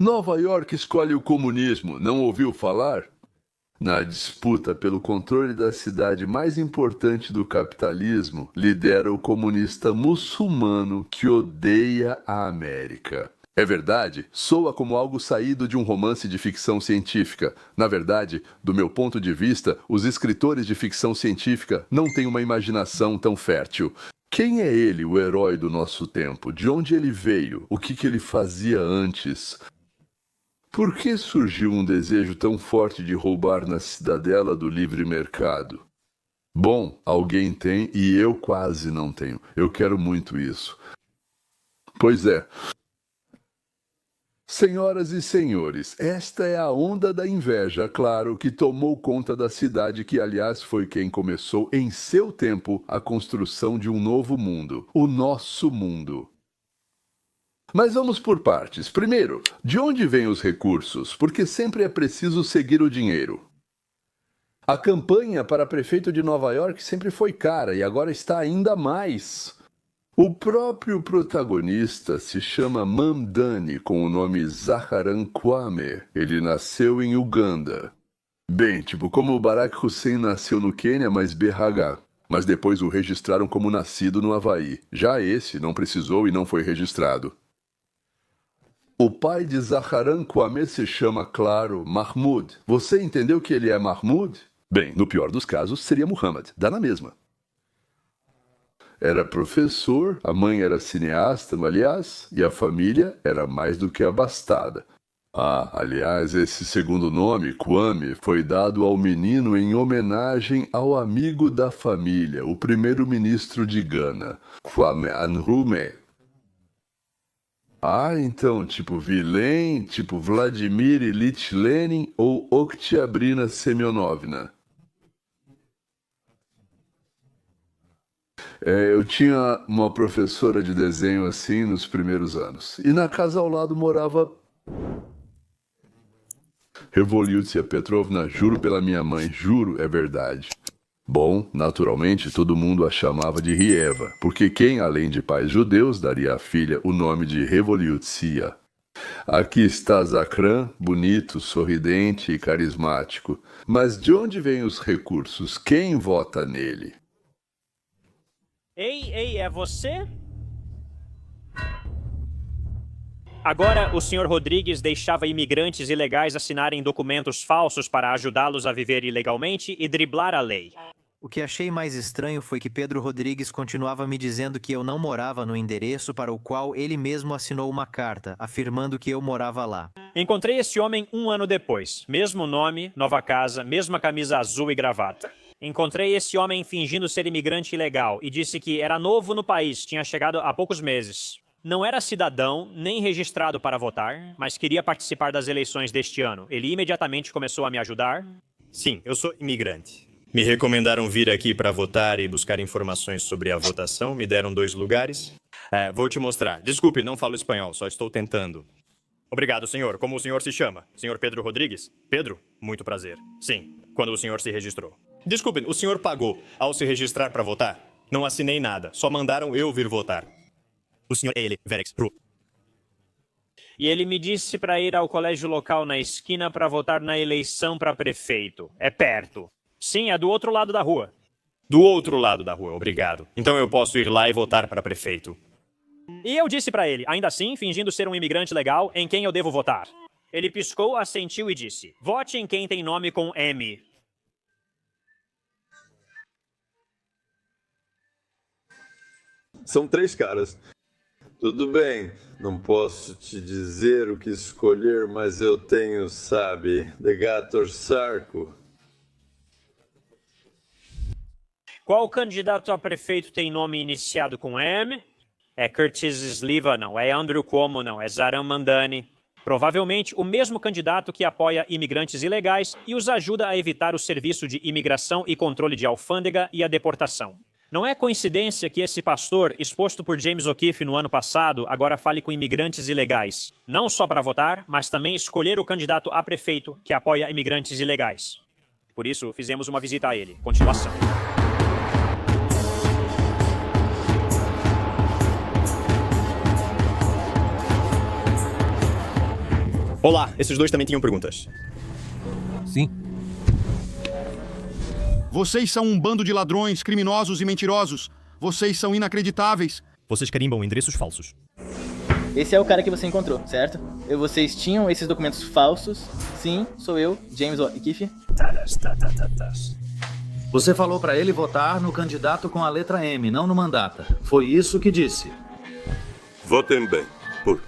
Nova York escolhe o comunismo, não ouviu falar? Na disputa pelo controle da cidade mais importante do capitalismo, lidera o comunista muçulmano que odeia a América. É verdade? Soa como algo saído de um romance de ficção científica. Na verdade, do meu ponto de vista, os escritores de ficção científica não têm uma imaginação tão fértil. Quem é ele, o herói do nosso tempo? De onde ele veio? O que ele fazia antes? Por que surgiu um desejo tão forte de roubar na cidadela do livre mercado? Bom, alguém tem e eu quase não tenho. Eu quero muito isso. Pois é. Senhoras e senhores, esta é a onda da inveja, claro, que tomou conta da cidade que, aliás, foi quem começou, em seu tempo, a construção de um novo mundo, o nosso mundo. Mas vamos por partes. Primeiro, de onde vêm os recursos? Porque sempre é preciso seguir o dinheiro. A campanha para prefeito de Nova York sempre foi cara e agora está ainda mais. O próprio protagonista se chama Mamdani, com o nome Zaharan Kwame. Ele nasceu em Uganda. Bem, tipo como o Barack Hussein nasceu no Quênia, mas BH. Mas depois o registraram como nascido no Havaí. Já esse não precisou e não foi registrado. O pai de Zaharan Kwame se chama, claro, Mahmoud. Você entendeu que ele é Mahmoud? Bem, no pior dos casos, seria Muhammad. Dá na mesma. Era professor, a mãe era cineasta, aliás, e a família era mais do que abastada. Aliás, esse segundo nome, Kwame, foi dado ao menino em homenagem ao amigo da família, o primeiro-ministro de Gana, Kwame Nkrumah. Então, tipo Vilen, tipo Vladimir Ilyich Lenin ou Oktyabrina Semyonovna. Eu tinha uma professora de desenho assim nos primeiros anos. E na casa ao lado morava Revolutsiya Petrovna, juro pela minha mãe, juro, é verdade. Bom, naturalmente, todo mundo a chamava de Rieva, porque quem, além de pais judeus, daria à filha o nome de Revolutsiya? Aqui está Zakran, bonito, sorridente e carismático. Mas de onde vêm os recursos? Quem vota nele? Ei, é você? Agora, o Sr. Rodrigues deixava imigrantes ilegais assinarem documentos falsos para ajudá-los a viver ilegalmente e driblar a lei. O que achei mais estranho foi que Pedro Rodrigues continuava me dizendo que eu não morava no endereço para o qual ele mesmo assinou uma carta, afirmando que eu morava lá. Encontrei esse homem 1 ano depois. Mesmo nome, nova casa, mesma camisa azul e gravata. Encontrei esse homem fingindo ser imigrante ilegal e disse que era novo no país, tinha chegado há poucos meses. Não era cidadão, nem registrado para votar, mas queria participar das eleições deste ano. Ele imediatamente começou a me ajudar. Sim, eu sou imigrante. Me recomendaram vir aqui para votar e buscar informações sobre a votação. Me deram 2 lugares. Vou te mostrar. Desculpe, não falo espanhol, só estou tentando. Obrigado, senhor. Como o senhor se chama? Senhor Pedro Rodrigues? Pedro? Muito prazer. Sim, quando o senhor se registrou. Desculpe, o senhor pagou ao se registrar para votar? Não assinei nada, só mandaram eu vir votar. O senhor é ele, Verex Ru. E ele me disse para ir ao colégio local na esquina para votar na eleição para prefeito. É perto. Sim, é do outro lado da rua. Do outro lado da rua, obrigado. Então eu posso ir lá e votar para prefeito. E eu disse para ele, ainda assim, fingindo ser um imigrante legal, em quem eu devo votar. Ele piscou, assentiu e disse, vote em quem tem nome com M. São 3 caras. Tudo bem, não posso te dizer o que escolher, mas eu tenho, sabe, Degator Sarko. Qual candidato a prefeito tem nome iniciado com M? É Curtis Sliva, não. É Andrew Cuomo, não. É Zaran Mandani. Provavelmente o mesmo candidato que apoia imigrantes ilegais e os ajuda a evitar o serviço de imigração e controle de alfândega e a deportação. Não é coincidência que esse pastor, exposto por James O'Keefe no ano passado, agora fale com imigrantes ilegais. Não só para votar, mas também escolher o candidato a prefeito que apoia imigrantes ilegais. Por isso, fizemos uma visita a ele. Continuação. Olá, esses dois também tinham perguntas. Sim. Vocês são um bando de ladrões, criminosos e mentirosos. Vocês são inacreditáveis. Vocês carimbam endereços falsos. Esse é o cara que você encontrou, certo? Vocês tinham esses documentos falsos? Sim, sou eu, James O'Keefe. Você falou pra ele votar no candidato com a letra M, não no mandata. Foi isso que disse. Votem bem, por.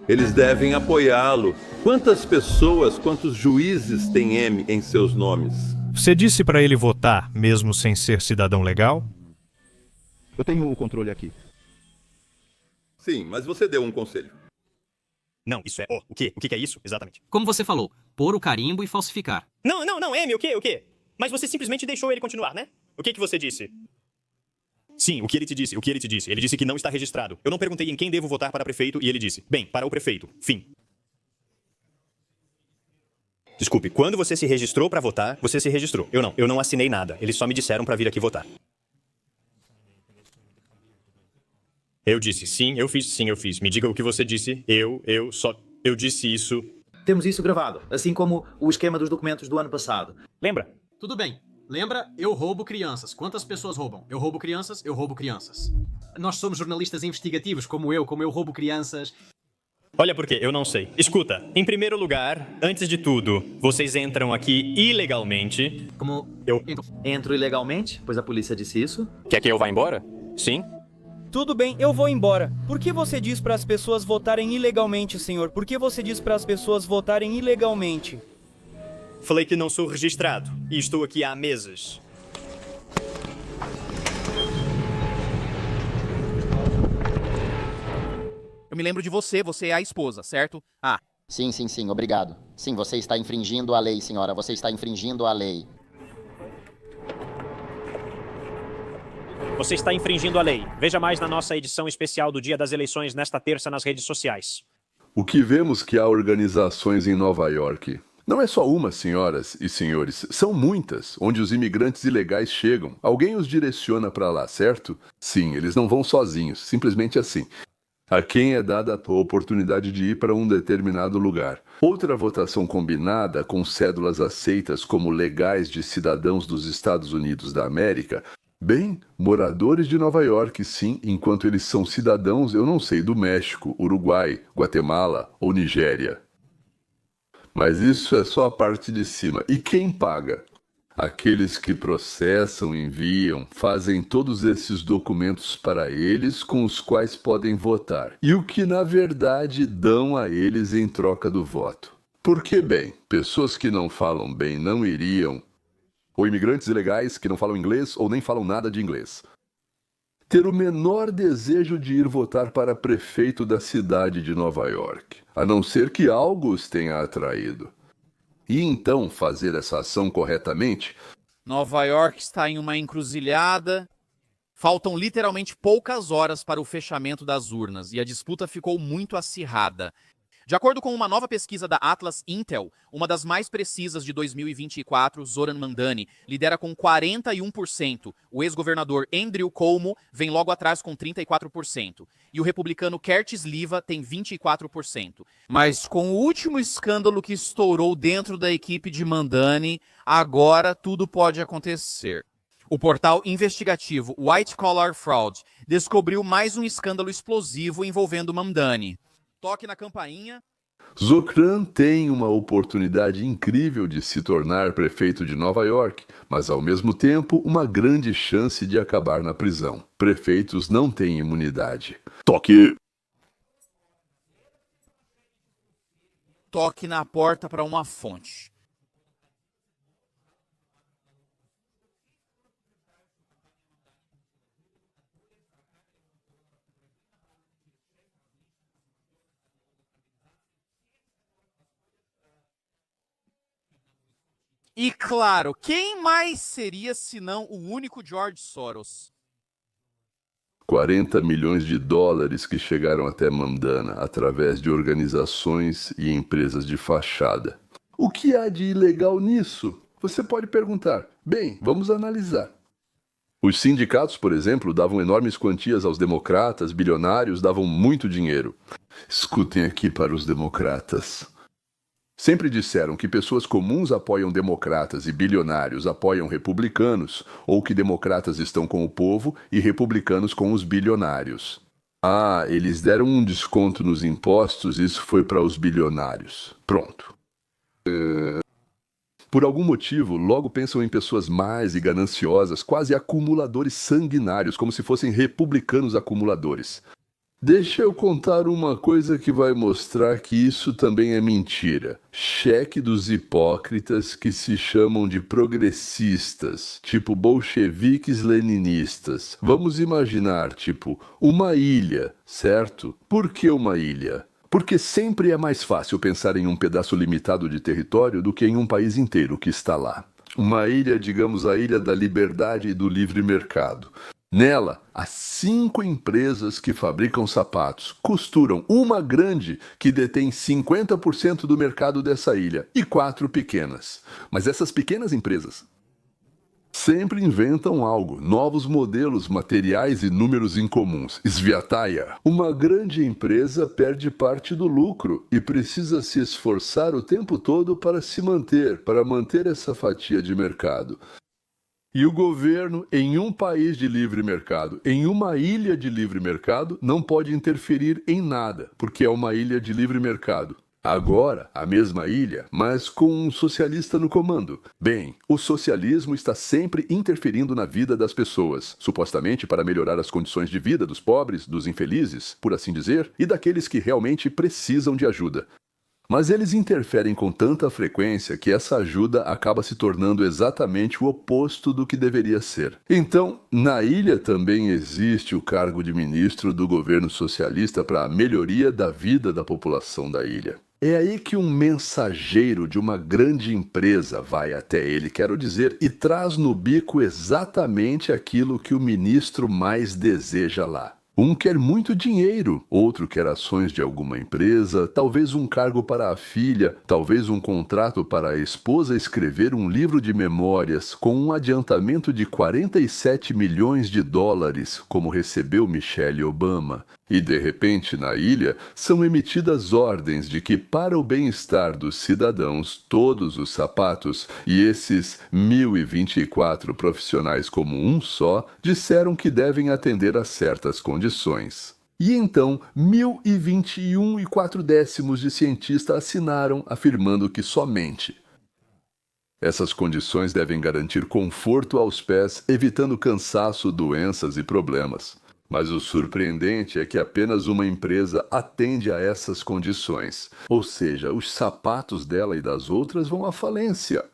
Eles devem apoiá-lo. Quantas pessoas, quantos juízes têm M em seus nomes? Você disse para ele votar, mesmo sem ser cidadão legal? Eu tenho o controle aqui. Sim, mas você deu um conselho. Não, isso é... Oh, o quê? O que é isso? Exatamente. Como você falou, pôr o carimbo e falsificar. Não, M, o quê? Mas você simplesmente deixou ele continuar, né? O que você disse? Sim, o que ele te disse? Ele disse que não está registrado. Eu não perguntei em quem devo votar para prefeito e ele disse, bem, para o prefeito. Fim. Desculpe, quando você se registrou para votar, você se registrou. Eu não assinei nada. Eles só me disseram para vir aqui votar. Eu disse, sim, eu fiz. Me diga o que você disse. Eu disse isso. Temos isso gravado, assim como o esquema dos documentos do ano passado. Lembra? Tudo bem. Lembra? Eu roubo crianças. Quantas pessoas roubam? Eu roubo crianças. Nós somos jornalistas investigativos, como eu roubo crianças. Olha por quê, eu não sei. Escuta, em primeiro lugar, antes de tudo, vocês entram aqui ilegalmente. Como entro ilegalmente, pois a polícia disse isso. Quer que eu vá embora? Sim? Tudo bem, eu vou embora. Por que você diz para as pessoas votarem ilegalmente, senhor? Por que você diz para as pessoas votarem ilegalmente? Falei que não sou registrado e estou aqui há meses. Eu me lembro de você é a esposa, certo? Ah. Sim, obrigado. Sim, você está infringindo a lei, senhora. Você está infringindo a lei. Você está infringindo a lei. Veja mais na nossa edição especial do Dia das Eleições nesta terça nas redes sociais. O que vemos que há organizações em Nova York. Não é só uma, senhoras e senhores, são muitas, onde os imigrantes ilegais chegam. Alguém os direciona para lá, certo? Sim, eles não vão sozinhos, simplesmente assim. A quem é dada a oportunidade de ir para um determinado lugar. Outra votação combinada, com cédulas aceitas como legais de cidadãos dos Estados Unidos da América. Bem, moradores de Nova York, sim, enquanto eles são cidadãos, eu não sei, do México, Uruguai, Guatemala ou Nigéria. Mas isso é só a parte de cima. E quem paga? Aqueles que processam, enviam, fazem todos esses documentos para eles com os quais podem votar. E o que, na verdade, dão a eles em troca do voto. Porque, bem, pessoas que não falam bem não iriam, ou imigrantes ilegais que não falam inglês ou nem falam nada de inglês, ter o menor desejo de ir votar para prefeito da cidade de Nova York, a não ser que algo os tenha atraído. E então fazer essa ação corretamente? Nova York está em uma encruzilhada. Faltam literalmente poucas horas para o fechamento das urnas e a disputa ficou muito acirrada. De acordo com uma nova pesquisa da Atlas Intel, uma das mais precisas de 2024, Zoran Mandani lidera com 41%. O ex-governador Andrew Cuomo vem logo atrás com 34%. E o republicano Curtis Sliwa tem 24%. Mas com o último escândalo que estourou dentro da equipe de Mandani, agora tudo pode acontecer. O portal investigativo White Collar Fraud descobriu mais um escândalo explosivo envolvendo Mandani. Toque na campainha. Zoran tem uma oportunidade incrível de se tornar prefeito de Nova York, mas ao mesmo tempo uma grande chance de acabar na prisão. Prefeitos não têm imunidade. Toque! Toque na porta para uma fonte. E claro, quem mais seria senão o único George Soros? 40 milhões de dólares que chegaram até Mandana através de organizações e empresas de fachada. O que há de ilegal nisso? Você pode perguntar. Bem, vamos analisar. Os sindicatos, por exemplo, davam enormes quantias aos democratas, bilionários davam muito dinheiro. Escutem aqui para os democratas. Sempre disseram que pessoas comuns apoiam democratas e bilionários apoiam republicanos, ou que democratas estão com o povo e republicanos com os bilionários. Ah, eles deram um desconto nos impostos, isso foi para os bilionários. Pronto. Por algum motivo, logo pensam em pessoas más e gananciosas, quase acumuladores sanguinários, como se fossem republicanos acumuladores. Deixa eu contar uma coisa que vai mostrar que isso também é mentira. Cheque dos hipócritas que se chamam de progressistas, tipo bolcheviques leninistas. Vamos imaginar, tipo, uma ilha, certo? Por que uma ilha? Porque sempre é mais fácil pensar em um pedaço limitado de território do que em um país inteiro que está lá. Uma ilha, digamos, a Ilha da Liberdade e do Livre Mercado. Nela, há 5 empresas que fabricam sapatos, costuram uma grande que detém 50% do mercado dessa ilha e 4 pequenas. Mas essas pequenas empresas sempre inventam algo, novos modelos, materiais e números incomuns. Sviataya, uma grande empresa perde parte do lucro e precisa se esforçar o tempo todo para se manter, para manter essa fatia de mercado. E o governo, em um país de livre mercado, em uma ilha de livre mercado, não pode interferir em nada, porque é uma ilha de livre mercado. Agora, a mesma ilha, mas com um socialista no comando. Bem, o socialismo está sempre interferindo na vida das pessoas, supostamente para melhorar as condições de vida dos pobres, dos infelizes, por assim dizer, e daqueles que realmente precisam de ajuda. Mas eles interferem com tanta frequência que essa ajuda acaba se tornando exatamente o oposto do que deveria ser. Então, na ilha também existe o cargo de ministro do governo socialista para a melhoria da vida da população da ilha. É aí que um mensageiro de uma grande empresa vai até ele, quero dizer, e traz no bico exatamente aquilo que o ministro mais deseja lá. Um quer muito dinheiro, outro quer ações de alguma empresa, talvez um cargo para a filha, talvez um contrato para a esposa escrever um livro de memórias com um adiantamento de 47 milhões de dólares, como recebeu Michelle Obama. E, de repente, na ilha, são emitidas ordens de que, para o bem-estar dos cidadãos, todos os sapatos, e esses 1.024 profissionais como um só, disseram que devem atender a certas condições. E então, 1.021,4 de cientistas assinaram, afirmando que somente essas condições devem garantir conforto aos pés, evitando cansaço, doenças e problemas. Mas o surpreendente é que apenas uma empresa atende a essas condições. Ou seja, os sapatos dela e das outras vão à falência.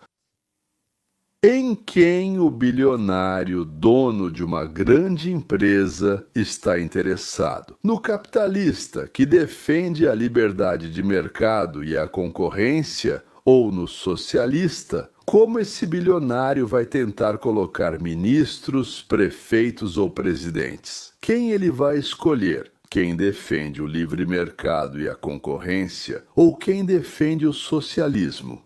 Em quem o bilionário, dono de uma grande empresa, está interessado? No capitalista, que defende a liberdade de mercado e a concorrência, ou no socialista? Como esse bilionário vai tentar colocar ministros, prefeitos ou presidentes? Quem ele vai escolher? Quem defende o livre mercado e a concorrência ou quem defende o socialismo?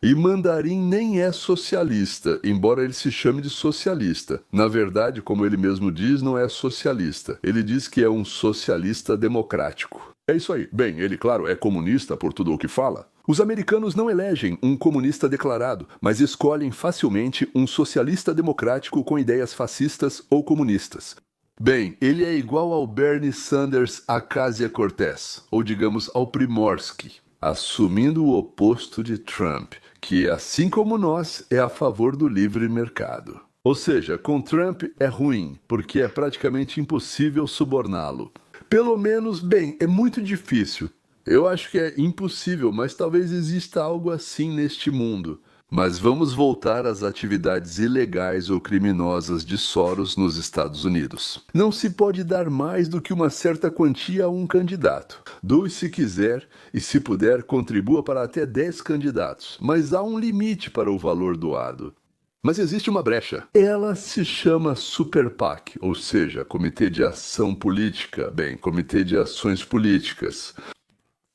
E Mandarim nem é socialista, embora ele se chame de socialista. Na verdade, como ele mesmo diz, não é socialista. Ele diz que é um socialista democrático. É isso aí. Bem, ele, claro, é comunista por tudo o que fala. Os americanos não elegem um comunista declarado, mas escolhem facilmente um socialista democrático com ideias fascistas ou comunistas. Bem, ele é igual ao Bernie Sanders Ocasio-Cortez, ou digamos ao Primorsky, assumindo o oposto de Trump, que, assim como nós, é a favor do livre mercado. Ou seja, com Trump é ruim, porque é praticamente impossível suborná-lo. Pelo menos, bem, é muito difícil. Eu acho que é impossível, mas talvez exista algo assim neste mundo. Mas vamos voltar às atividades ilegais ou criminosas de Soros nos Estados Unidos. Não se pode dar mais do que uma certa quantia a um candidato. Doe se quiser e, se puder, contribua para até 10 candidatos. Mas há um limite para o valor doado. Mas existe uma brecha. Ela se chama Super PAC, ou seja, Comitê de Ação Política. Bem, Comitê de Ações Políticas.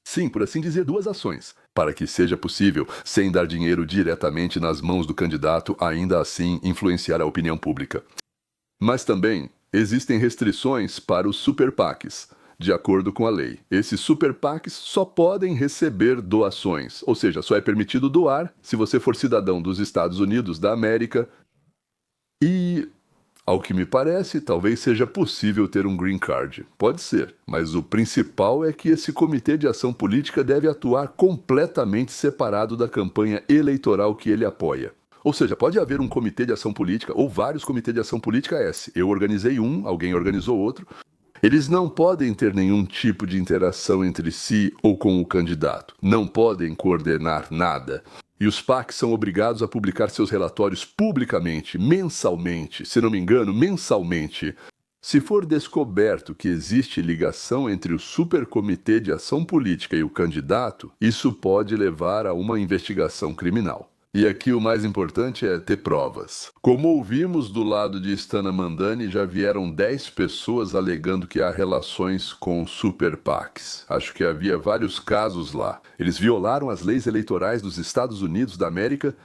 Sim, por assim dizer, 2 ações. para que seja possível, sem dar dinheiro diretamente nas mãos do candidato, ainda assim influenciar a opinião pública. Mas também existem restrições para os super PACs. De acordo com a lei, esses super PACs só podem receber doações, ou seja, só é permitido doar se você for cidadão dos Estados Unidos da América e, ao que me parece, talvez seja possível ter um green card. Pode ser, mas o principal é que esse comitê de ação política deve atuar completamente separado da campanha eleitoral que ele apoia. Ou seja, pode haver um comitê de ação política ou vários comitês de ação política S. Eu organizei um, alguém organizou outro. Eles não podem ter nenhum tipo de interação entre si ou com o candidato. Não podem coordenar nada. E os PACs são obrigados a publicar seus relatórios publicamente, mensalmente, se não me engano, mensalmente. Se for descoberto que existe ligação entre o supercomitê de ação política e o candidato, isso pode levar a uma investigação criminal. E aqui o mais importante é ter provas. Como ouvimos do lado de Stana Mandani, já vieram 10 pessoas alegando que há relações com super PACs. Acho que havia vários casos lá. Eles violaram as leis eleitorais dos Estados Unidos da América.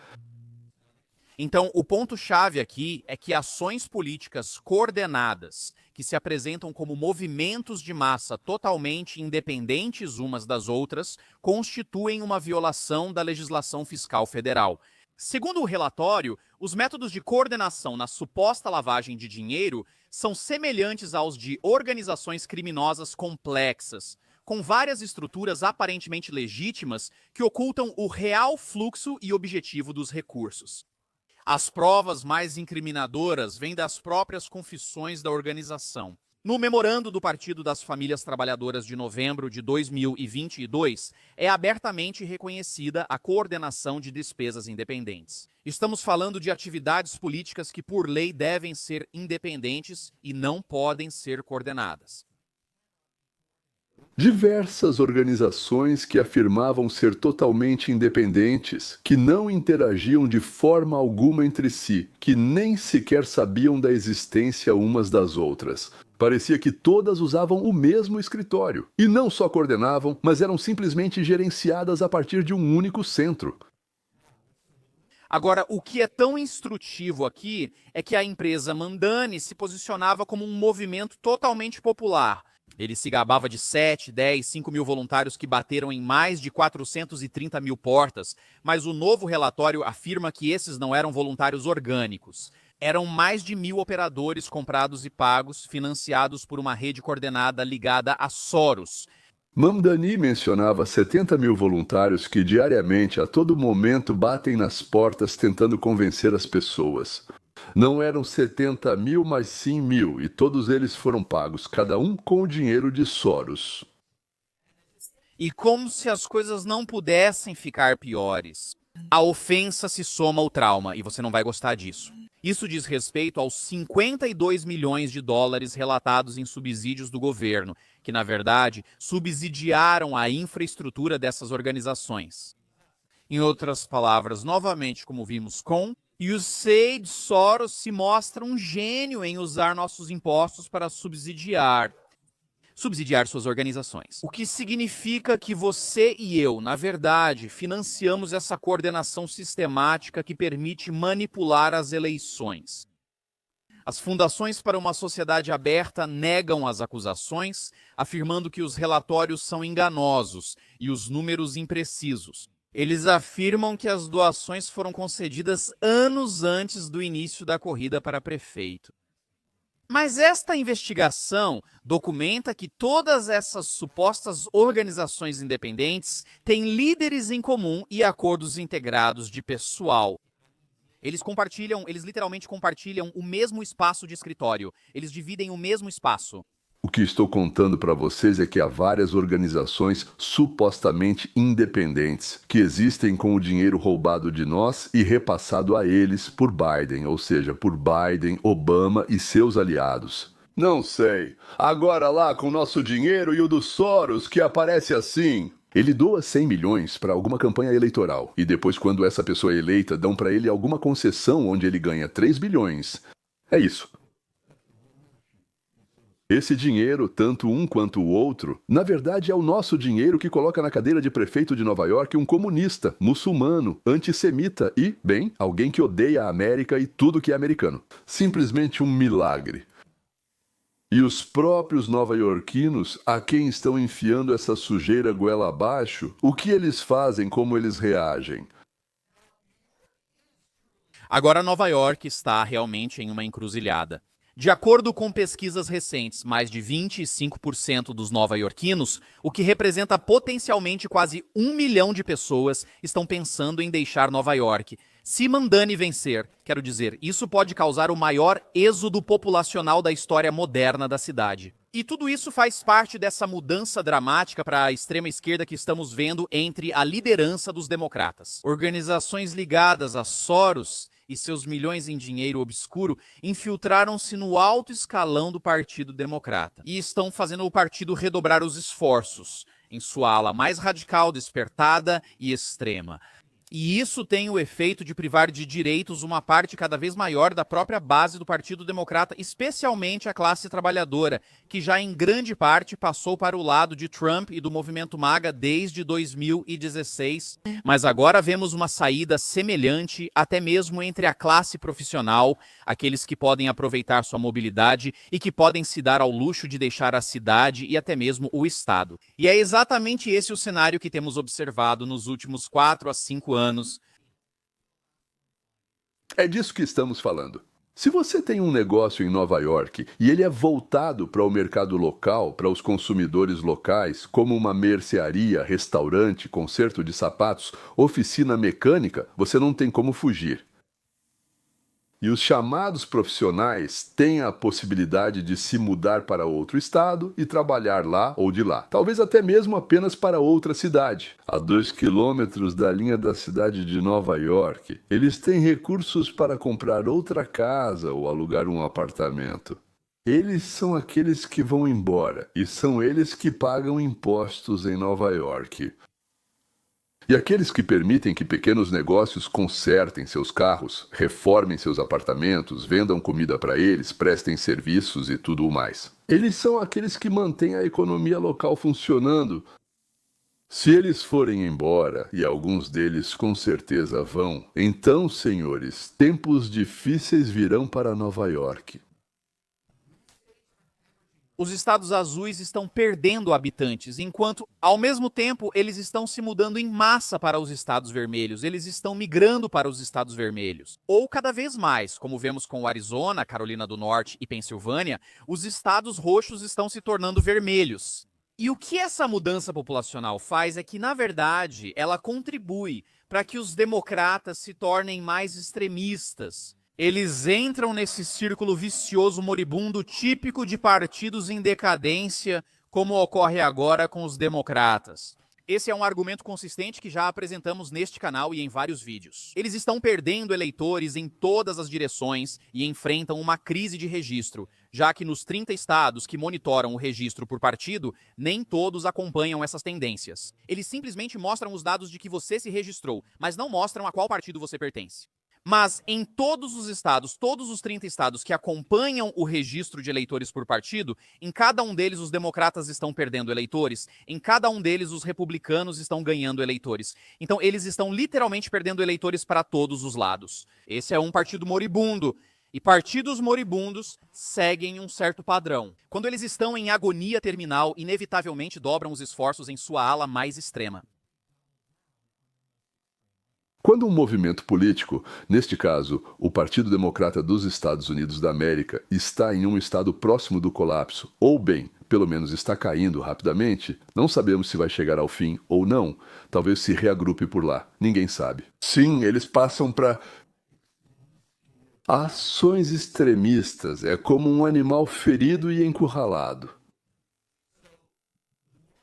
Então, o ponto-chave aqui é que ações políticas coordenadas, que se apresentam como movimentos de massa totalmente independentes umas das outras, constituem uma violação da legislação fiscal federal. Segundo o relatório, os métodos de coordenação na suposta lavagem de dinheiro são semelhantes aos de organizações criminosas complexas, com várias estruturas aparentemente legítimas que ocultam o real fluxo e objetivo dos recursos. As provas mais incriminadoras vêm das próprias confissões da organização. No memorando do Partido das Famílias Trabalhadoras de novembro de 2022, é abertamente reconhecida a coordenação de despesas independentes. Estamos falando de atividades políticas que, por lei, devem ser independentes e não podem ser coordenadas. Diversas organizações que afirmavam ser totalmente independentes, que não interagiam de forma alguma entre si, que nem sequer sabiam da existência umas das outras. Parecia que todas usavam o mesmo escritório. E não só coordenavam, mas eram simplesmente gerenciadas a partir de um único centro. Agora, o que é tão instrutivo aqui é que a empresa Mandani se posicionava como um movimento totalmente popular. Ele se gabava de 7, 10, 5 mil voluntários que bateram em mais de 430 mil portas, mas o novo relatório afirma que esses não eram voluntários orgânicos. Eram mais de 1.000 operadores comprados e pagos, financiados por uma rede coordenada ligada a Soros. Mamdani mencionava 70 mil voluntários que diariamente, a todo momento, batem nas portas tentando convencer as pessoas. Não eram 70 mil, mas sim 1.000, e todos eles foram pagos, cada um com o dinheiro de Soros. E como se as coisas não pudessem ficar piores. A ofensa se soma ao trauma, e você não vai gostar disso. Isso diz respeito aos 52 milhões de dólares relatados em subsídios do governo, que, na verdade, subsidiaram a infraestrutura dessas organizações. Em outras palavras, novamente, como vimos com, e o Sage Soros se mostra um gênio em usar nossos impostos para subsidiar suas organizações. O que significa que você e eu, na verdade, financiamos essa coordenação sistemática que permite manipular as eleições. As fundações para uma sociedade aberta negam as acusações, afirmando que os relatórios são enganosos e os números imprecisos. Eles afirmam que as doações foram concedidas anos antes do início da corrida para prefeito. Mas esta investigação documenta que todas essas supostas organizações independentes têm líderes em comum e acordos integrados de pessoal. Eles literalmente compartilham o mesmo espaço de escritório. Eles dividem o mesmo espaço. O que estou contando para vocês é que há várias organizações supostamente independentes que existem com o dinheiro roubado de nós e repassado a eles por Biden, ou seja, por Biden, Obama e seus aliados. Não sei. Agora lá com o nosso dinheiro e o do Soros, que aparece assim. Ele doa 100 milhões para alguma campanha eleitoral e depois, quando essa pessoa é eleita, dão para ele alguma concessão onde ele ganha 3 bilhões. É isso. Esse dinheiro, tanto um quanto o outro, na verdade é o nosso dinheiro que coloca na cadeira de prefeito de Nova York um comunista, muçulmano, antissemita e, bem, alguém que odeia a América e tudo que é americano. Simplesmente um milagre. E os próprios nova-iorquinos, a quem estão enfiando essa sujeira goela abaixo, o que eles fazem, como eles reagem? Agora Nova York está realmente em uma encruzilhada. De acordo com pesquisas recentes, mais de 25% dos nova-iorquinos, o que representa potencialmente quase 1 milhão de pessoas, estão pensando em deixar Nova York. Se Mamdani vencer, quero dizer, isso pode causar o maior êxodo populacional da história moderna da cidade. E tudo isso faz parte dessa mudança dramática para a extrema esquerda que estamos vendo entre a liderança dos democratas. Organizações ligadas a Soros e seus milhões em dinheiro obscuro infiltraram-se no alto escalão do Partido Democrata e estão fazendo o partido redobrar os esforços em sua ala mais radical, despertada e extrema. E isso tem o efeito de privar de direitos uma parte cada vez maior da própria base do Partido Democrata, especialmente a classe trabalhadora, que já em grande parte passou para o lado de Trump e do movimento MAGA desde 2016. Mas agora vemos uma saída semelhante até mesmo entre a classe profissional, aqueles que podem aproveitar sua mobilidade e que podem se dar ao luxo de deixar a cidade e até mesmo o estado. E é exatamente esse o cenário que temos observado nos últimos 4 a 5 anos. É disso que estamos falando. Se você tem um negócio em Nova York e ele é voltado para o mercado local, para os consumidores locais, como uma mercearia, restaurante, conserto de sapatos, oficina mecânica, você não tem como fugir. E os chamados profissionais têm a possibilidade de se mudar para outro estado e trabalhar lá ou de lá. Talvez até mesmo apenas para outra cidade. A 2 quilômetros da linha da cidade de Nova York, eles têm recursos para comprar outra casa ou alugar um apartamento. Eles são aqueles que vão embora e são eles que pagam impostos em Nova York. E aqueles que permitem que pequenos negócios consertem seus carros, reformem seus apartamentos, vendam comida para eles, prestem serviços e tudo o mais. Eles são aqueles que mantêm a economia local funcionando. Se eles forem embora, e alguns deles com certeza vão, então, senhores, tempos difíceis virão para Nova York. Os estados azuis estão perdendo habitantes, enquanto, ao mesmo tempo, eles estão se mudando em massa para os estados vermelhos, eles estão migrando para os estados vermelhos. Ou cada vez mais, como vemos com o Arizona, Carolina do Norte e Pensilvânia, os estados roxos estão se tornando vermelhos. E o que essa mudança populacional faz é que, na verdade, ela contribui para que os democratas se tornem mais extremistas. Eles entram nesse círculo vicioso moribundo típico de partidos em decadência, como ocorre agora com os democratas. Esse é um argumento consistente que já apresentamos neste canal e em vários vídeos. Eles estão perdendo eleitores em todas as direções e enfrentam uma crise de registro, já que nos 30 estados que monitoram o registro por partido, nem todos acompanham essas tendências. Eles simplesmente mostram os dados de que você se registrou, mas não mostram a qual partido você pertence. Mas em todos os estados, todos os 30 estados que acompanham o registro de eleitores por partido, em cada um deles os democratas estão perdendo eleitores, em cada um deles os republicanos estão ganhando eleitores. Então eles estão literalmente perdendo eleitores para todos os lados. Esse é um partido moribundo. E partidos moribundos seguem um certo padrão. Quando eles estão em agonia terminal, inevitavelmente dobram os esforços em sua ala mais extrema. Quando um movimento político, neste caso, o Partido Democrata dos Estados Unidos da América, está em um estado próximo do colapso, ou bem, pelo menos está caindo rapidamente, não sabemos se vai chegar ao fim ou não. Talvez se reagrupe por lá, ninguém sabe. Sim, eles passam para ações extremistas, é como um animal ferido e encurralado.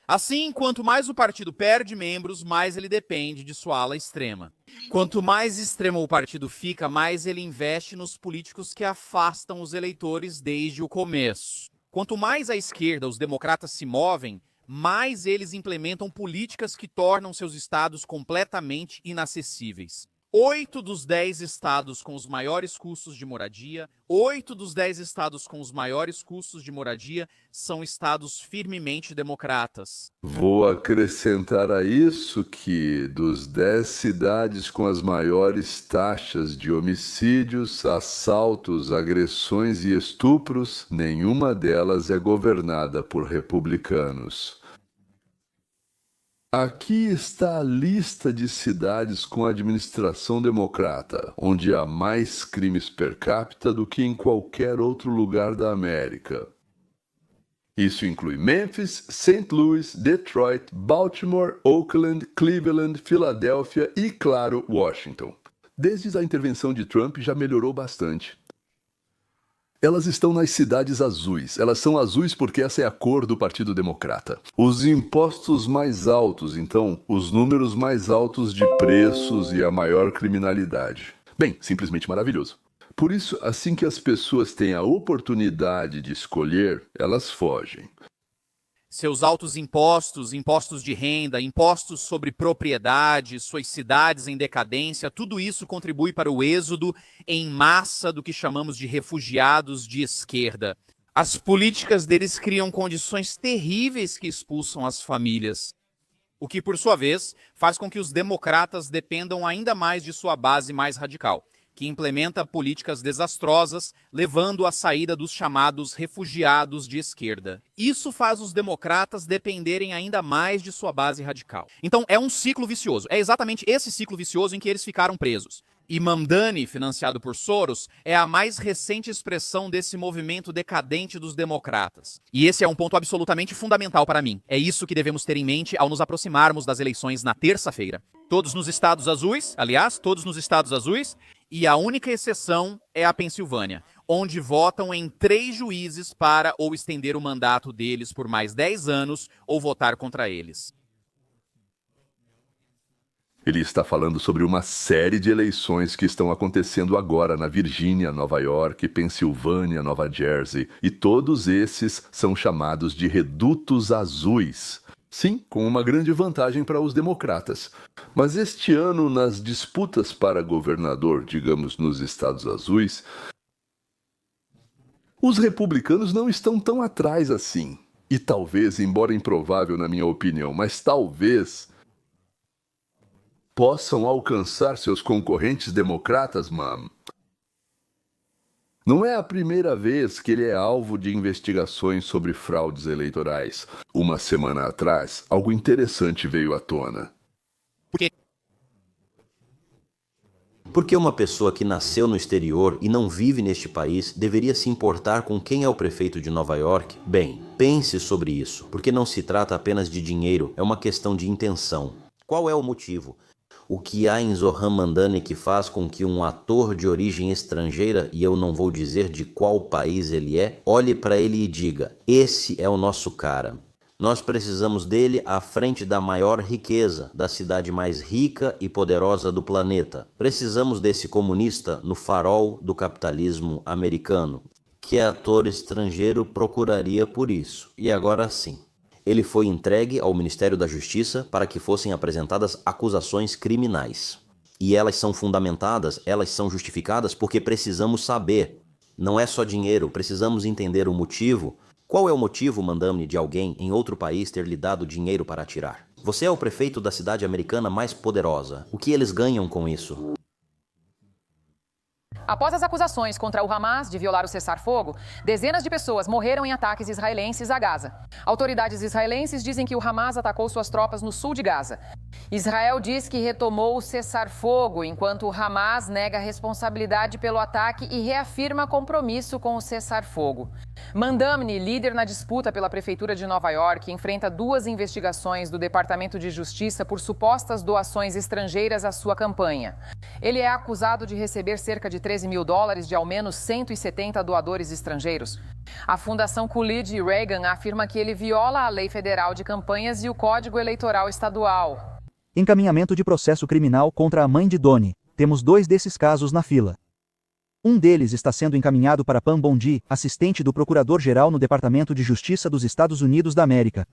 Assim, quanto mais o partido perde membros, mais ele depende de sua ala extrema. Quanto mais extremo o partido fica, mais ele investe nos políticos que afastam os eleitores desde o começo. Quanto mais à esquerda os democratas se movem, mais eles implementam políticas que tornam seus estados completamente inacessíveis. 8 dos 10 estados com os maiores custos de moradia, 8 dos 10 estados com os maiores custos de moradia são estados firmemente democratas. Vou acrescentar a isso que, dos 10 cidades com as maiores taxas de homicídios, assaltos, agressões e estupros, nenhuma delas é governada por republicanos. Aqui está a lista de cidades com administração democrata, onde há mais crimes per capita do que em qualquer outro lugar da América. Isso inclui Memphis, St. Louis, Detroit, Baltimore, Oakland, Cleveland, Filadélfia e, claro, Washington. Desde a intervenção de Trump já melhorou bastante. Elas estão nas cidades azuis. Elas são azuis porque essa é a cor do Partido Democrata. Os impostos mais altos, então, os números mais altos de preços e a maior criminalidade. Bem, simplesmente maravilhoso. Por isso, assim que as pessoas têm a oportunidade de escolher, elas fogem. Seus altos impostos, impostos de renda, impostos sobre propriedade, suas cidades em decadência, tudo isso contribui para o êxodo em massa do que chamamos de refugiados de esquerda. As políticas deles criam condições terríveis que expulsam as famílias, o que, por sua vez, faz com que os democratas dependam ainda mais de sua base mais radical, que implementa políticas desastrosas, levando à saída dos chamados refugiados de esquerda. Isso faz os democratas dependerem ainda mais de sua base radical. Então é um ciclo vicioso. É exatamente esse ciclo vicioso em que eles ficaram presos. E Mamdani, financiado por Soros, é a mais recente expressão desse movimento decadente dos democratas. E esse é um ponto absolutamente fundamental para mim. É isso que devemos ter em mente ao nos aproximarmos das eleições na terça-feira. Todos nos estados azuis, aliás, todos nos estados azuis, e a única exceção é a Pensilvânia, onde votam em 3 juízes para ou estender o mandato deles por mais 10 anos ou votar contra eles. Ele está falando sobre uma série de eleições que estão acontecendo agora na Virgínia, Nova York, Pensilvânia, Nova Jersey, e todos esses são chamados de redutos azuis. Sim, com uma grande vantagem para os democratas. Mas este ano, nas disputas para governador, digamos nos Estados Azuis, os republicanos não estão tão atrás assim. E talvez, embora improvável na minha opinião, mas talvez possam alcançar seus concorrentes democratas, ma'am. Não é a primeira vez que ele é alvo de investigações sobre fraudes eleitorais. Uma semana atrás, algo interessante veio à tona. Por quê? Porque uma pessoa que nasceu no exterior e não vive neste país deveria se importar com quem é o prefeito de Nova York? Bem, pense sobre isso, porque não se trata apenas de dinheiro, é uma questão de intenção. Qual é o motivo? O que há em Zohran Mamdani que faz com que um ator de origem estrangeira, e eu não vou dizer de qual país ele é, olhe para ele e diga: esse é o nosso cara. Nós precisamos dele à frente da maior riqueza, da cidade mais rica e poderosa do planeta. Precisamos desse comunista no farol do capitalismo americano. Que ator estrangeiro procuraria por isso? E agora sim. Ele foi entregue ao Ministério da Justiça para que fossem apresentadas acusações criminais. E elas são fundamentadas, elas são justificadas porque precisamos saber. Não é só dinheiro, precisamos entender o motivo. Qual é o motivo, Mamdani, de alguém em outro país ter lhe dado dinheiro para atirar? Você é o prefeito da cidade americana mais poderosa. O que eles ganham com isso? Após as acusações contra o Hamas de violar o cessar-fogo, dezenas de pessoas morreram em ataques israelenses a Gaza. Autoridades israelenses dizem que o Hamas atacou suas tropas no sul de Gaza. Israel diz que retomou o cessar-fogo, enquanto o Hamas nega a responsabilidade pelo ataque e reafirma compromisso com o cessar-fogo. Mamdani, líder na disputa pela Prefeitura de Nova York, enfrenta 2 investigações do Departamento de Justiça por supostas doações estrangeiras à sua campanha. Ele é acusado de receber cerca de $13 mil de ao menos 170 doadores estrangeiros. A Fundação Coolidge Reagan afirma que ele viola a lei federal de campanhas e o Código Eleitoral Estadual. Encaminhamento de processo criminal contra a mãe de Donnie. Temos 2 desses casos na fila. Um deles está sendo encaminhado para Pam Bondi, assistente do Procurador-Geral no Departamento de Justiça dos Estados Unidos da América.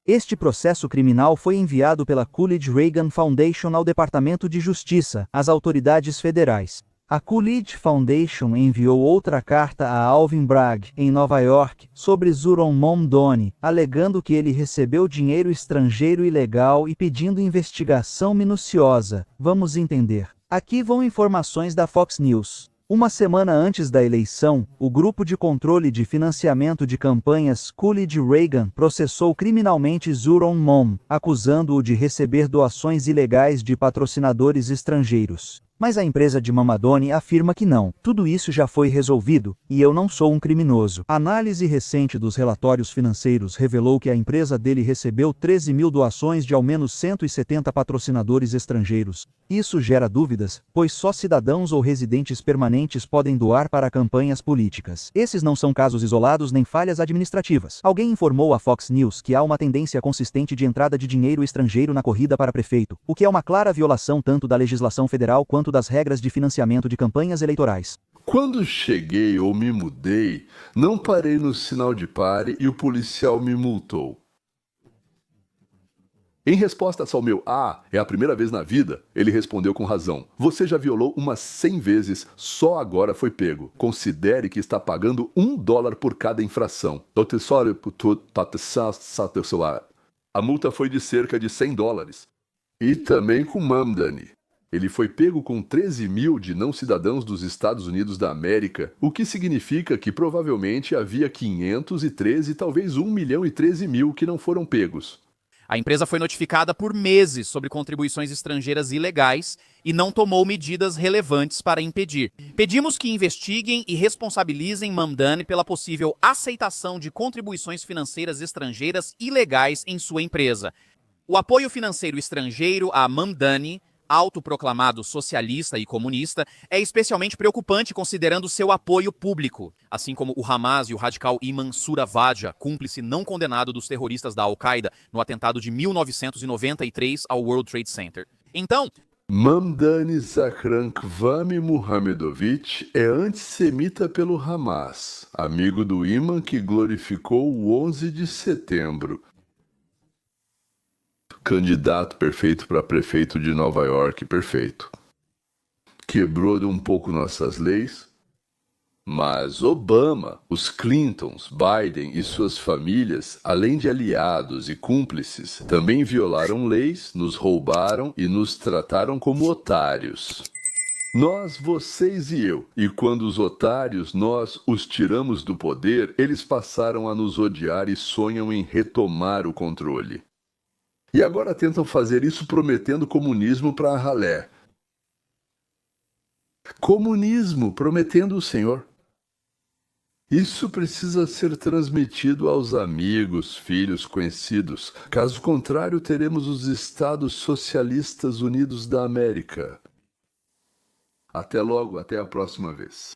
Este processo criminal foi enviado pela Coolidge Reagan Foundation ao Departamento de Justiça, às autoridades federais. A Coolidge Foundation enviou outra carta a Alvin Bragg, em Nova York, sobre Zuron Momdoni, alegando que ele recebeu dinheiro estrangeiro ilegal e pedindo investigação minuciosa. Vamos entender. Aqui vão informações da Fox News. Uma semana antes da eleição, o Grupo de Controle de Financiamento de Campanhas Coolidge Reagan processou criminalmente Zuron Mom, acusando-o de receber doações ilegais de patrocinadores estrangeiros. Mas a empresa de Mamdani afirma que não. Tudo isso já foi resolvido, e eu não sou um criminoso. A análise recente dos relatórios financeiros revelou que a empresa dele recebeu 13 mil doações de ao menos 170 patrocinadores estrangeiros. Isso gera dúvidas, pois só cidadãos ou residentes permanentes podem doar para campanhas políticas. Esses não são casos isolados nem falhas administrativas. Alguém informou à Fox News que há uma tendência consistente de entrada de dinheiro estrangeiro na corrida para prefeito, o que é uma clara violação tanto da legislação federal quanto das regras de financiamento de campanhas eleitorais. Quando cheguei ou me mudei, não parei no sinal de pare e o policial me multou. Em resposta ao meu é a primeira vez na vida, ele respondeu com razão. Você já violou umas 100 vezes, só agora foi pego. Considere que está pagando $1 por cada infração. A multa foi de cerca de $100. E também com Mamdani. Ele foi pego com 13 mil de não cidadãos dos Estados Unidos da América, o que significa que provavelmente havia 513, talvez 1.013.000 que não foram pegos. A empresa foi notificada por meses sobre contribuições estrangeiras ilegais e não tomou medidas relevantes para impedir. Pedimos que investiguem e responsabilizem Mamdani pela possível aceitação de contribuições financeiras estrangeiras ilegais em sua empresa. O apoio financeiro estrangeiro a Mamdani, autoproclamado socialista e comunista, é especialmente preocupante considerando seu apoio público, assim como o Hamas e o radical Ayman Suravaja, cúmplice não condenado dos terroristas da Al-Qaeda no atentado de 1993 ao World Trade Center. Então, Mamdani Zakhrankvami Muhamedovich é antissemita pelo Hamas, amigo do Ayman que glorificou o 11 de setembro. Candidato perfeito para prefeito de Nova York, perfeito. Quebrou um pouco nossas leis, mas Obama, os Clintons, Biden e suas famílias, além de aliados e cúmplices, também violaram leis, nos roubaram e nos trataram como otários. Nós, vocês e eu. E quando os otários, nós os tiramos do poder, eles passaram a nos odiar e sonham em retomar o controle. E agora tentam fazer isso prometendo comunismo para a ralé. Comunismo prometendo o Senhor. Isso precisa ser transmitido aos amigos, filhos, conhecidos. Caso contrário, teremos os Estados Socialistas Unidos da América. Até logo, até a próxima vez.